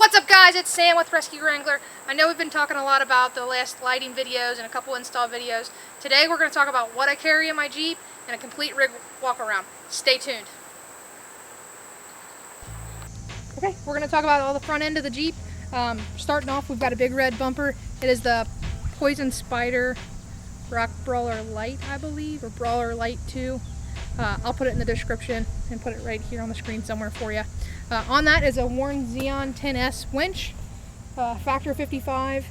What's up guys, it's Sam with Rescue Wrangler. I know we've been talking a lot about the last lighting videos and a couple install videos. Today we're going to talk about what I carry in my Jeep and a complete rig walk around. Stay tuned. Okay, we're going to talk about all the front end of the Jeep. Starting off, we've got a big red bumper. It is the Poison Spider Rock Brawler Light, I believe, or Brawler Light 2. I'll put it in the description and put it right here on the screen somewhere for you. On that is a Warn Xeon 10S winch, factor 55,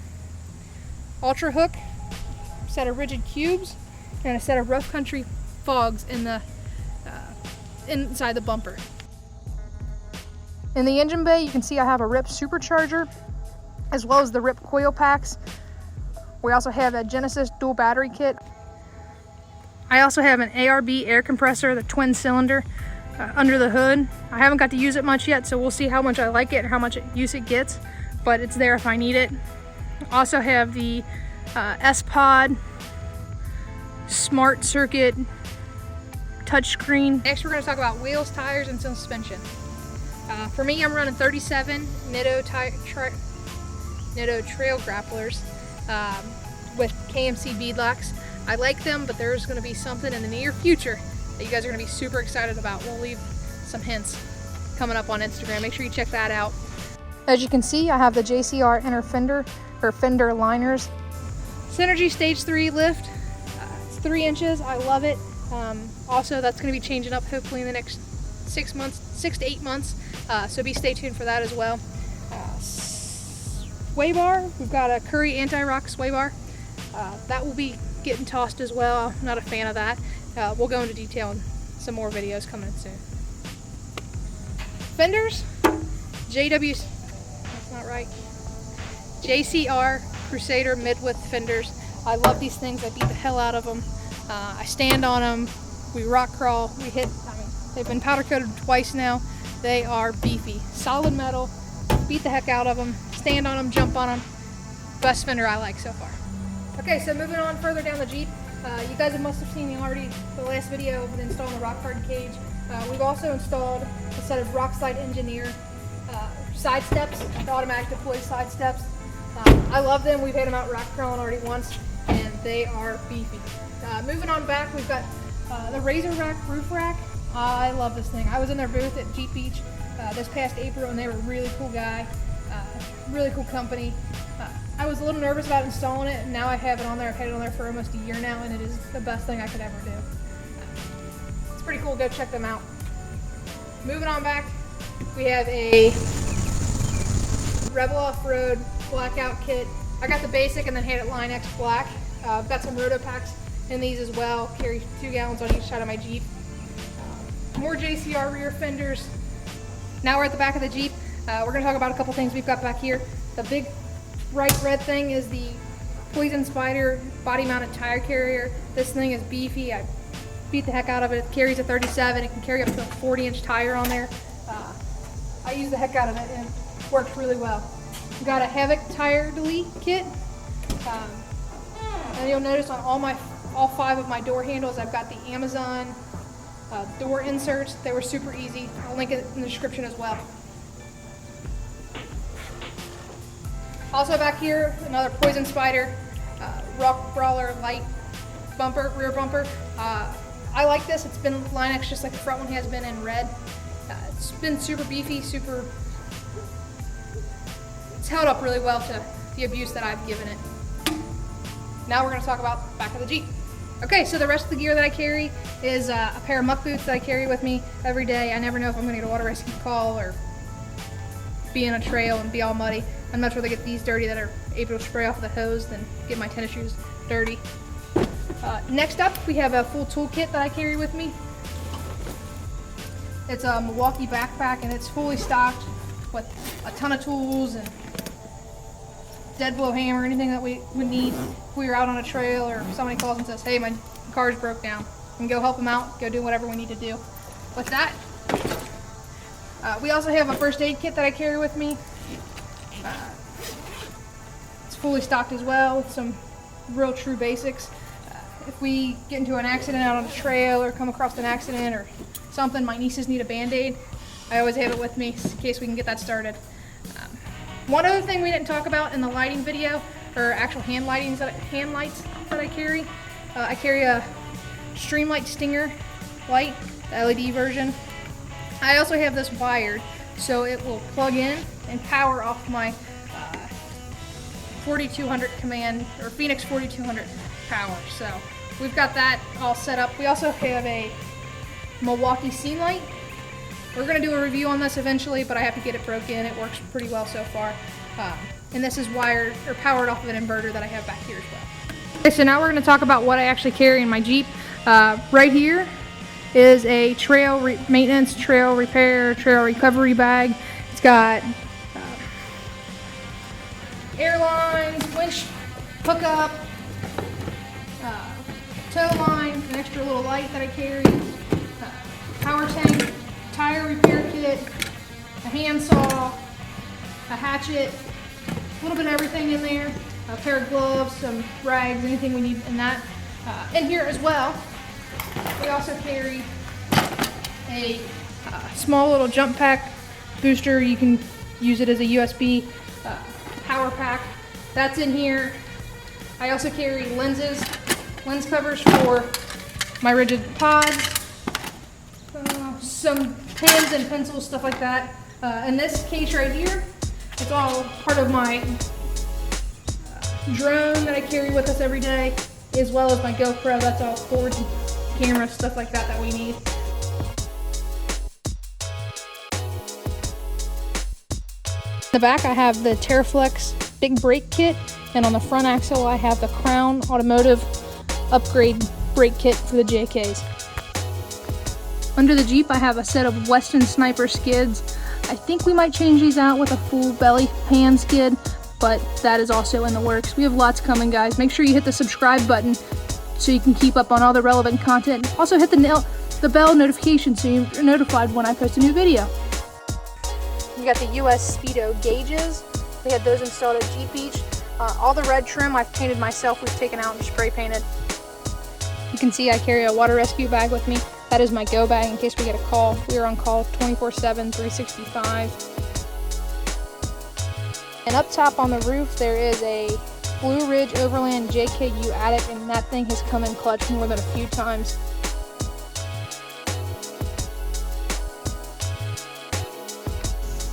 ultra hook, set of rigid cubes, and a set of rough country fogs in the inside the bumper. In the engine bay, you can see I have a RIP supercharger, as well as the RIP coil packs. We also have a Genesis dual battery kit. I also have an ARB air compressor, the twin cylinder, under the hood. I haven't got to use it much yet, so we'll see how much I like it and how much use it gets, but it's there if I need it. Also have the S-Pod smart circuit touchscreen. Next we're going to talk about wheels, tires, and suspension. For me, I'm running 37 Nitto trail grapplers with KMC beadlocks. I like them, but there's going to be something in the near future that you guys are going to be super excited about. We'll leave some hints coming up on Instagram. Make sure you check that out. As you can see, I have the JCR inner fender, or fender liners. Synergy Stage 3 lift. It's 3 inches. I love it. Also, that's going to be changing up hopefully in the next 6 to 8 months. So stay tuned for that as well. Sway bar. We've got a Curry anti-rock sway bar. That will be getting tossed as well. I'm not a fan of that. We'll go into detail in some more videos coming in soon. Fenders, that's not right. JCR Crusader mid-width fenders. I love these things. I beat the hell out of them. I stand on them. We rock crawl. We hit. They've been powder coated twice now. They are beefy, solid metal. Beat the heck out of them. Stand on them, jump on them. Best fender I like so far. Okay, so moving on further down the Jeep. You guys must have seen already the last video of installing the rock hard cage. We've also installed a set of Rockslide Engineer side steps, the automatic deploy side steps. I love them. We've had them out rock crawling already once, and they are beefy. Moving on back, we've got the Razor Rack roof rack. I love this thing. I was in their booth at Jeep Beach this past April, and they were a really cool guy, really cool company. I was a little nervous about installing it, and now I have it on there. I've had it on there for almost a year now, and it is the best thing I could ever do. It's pretty cool. Go check them out. Moving on back, we have a Rebel Off-Road blackout kit. I got the basic and then had it Line X black. I've got some roto packs in these as well. Carry 2 gallons on each side of my Jeep. More JCR rear fenders. Now we're at the back of the Jeep. We're going to talk about a couple things we've got back here. The big bright red thing is the Poison Spider body mounted tire carrier. This thing is beefy. I beat the heck out of it. It carries a 37. It can carry up to a 40-inch tire on there. I use the heck out of it, and it works really well. We've got a Havoc tire delete kit. And you'll notice on all 5 of my door handles, I've got the Amazon door inserts. They were super easy. I'll link it in the description as well. Also back here, another Poison Spider Rock Brawler Light bumper, rear bumper. I like this. It's been Line X just like the front one has been in red. It's been super beefy, it's held up really well to the abuse that I've given it. Now we're going to talk about back of the Jeep. Okay, so the rest of the gear that I carry is a pair of muck boots that I carry with me every day. I never know if I'm going to get a water rescue call or be in a trail and be all muddy. I'd much rather get these dirty that are able to spray off the hose than get my tennis shoes dirty. Next up, we have a full toolkit that I carry with me. It's a Milwaukee backpack, and it's fully stocked with a ton of tools and dead blow hammer, anything that we would need if we were out on a trail or somebody calls and says, hey, my car's broke down. We can go help them out, go do whatever we need to do. With that, we also have a first aid kit that I carry with me. It's fully stocked as well with some real true basics. If we get into an accident out on a trail or come across an accident or something, my nieces need a Band-Aid, I always have it with me in case we can get that started. One other thing we didn't talk about in the lighting video, or actual hand lights that I carry. I carry a Streamlight Stinger light, the LED version. I also have this wired, so it will plug in and power off my 4200 command, or Phoenix 4200 power. So we've got that all set up. We also have a Milwaukee scene light. We're going to do a review on this eventually, but I have to get it broke in. It works pretty well so far. And this is wired or powered off of an inverter that I have back here as well. Okay, so now we're going to talk about what I actually carry in my Jeep. Right here is a trail maintenance, trail repair, trail recovery bag. It's got air lines, winch hookup, tow line, an extra little light that I carry, power tank, tire repair kit, a handsaw, a hatchet, a little bit of everything in there, a pair of gloves, some rags, anything we need in that. In here as well, we also carry a small little jump pack booster. You can use it as a USB power pack. That's in here. I also carry lens covers for my rigid pods, some pens and pencils, stuff like that. In this case right here, it's all part of my drone that I carry with us every day, as well as my GoPro. That's all cords and cameras, stuff like that we need. In the back I have the Terraflex big brake kit, and on the front axle I have the Crown Automotive upgrade brake kit for the JKs. Under the Jeep I have a set of Weston Sniper skids. I think we might change these out with a full belly pan skid, but that is also in the works. We have lots coming, guys. Make sure you hit the subscribe button so you can keep up on all the relevant content. Also hit the bell notification so you're notified when I post a new video. You got the US Speedo gauges. We had those installed at Jeep Beach. All the red trim I've painted myself. We've taken out and spray painted. You can see I carry a water rescue bag with me. That is my go bag in case we get a call. We are on call 24/7, 365. And up top on the roof there is a Blue Ridge Overland JKU attic, and that thing has come in clutch more than a few times.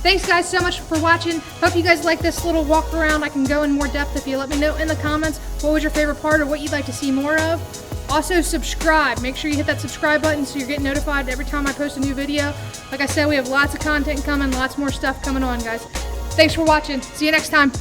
Thanks guys so much for watching. Hope you guys like this little walk around. I can go in more depth if you let me know in the comments what was your favorite part or what you'd like to see more of. Also subscribe. Make sure you hit that subscribe button so you're getting notified every time I post a new video. Like I said, we have lots of content coming, lots more stuff coming on, guys. Thanks for watching. See you next time.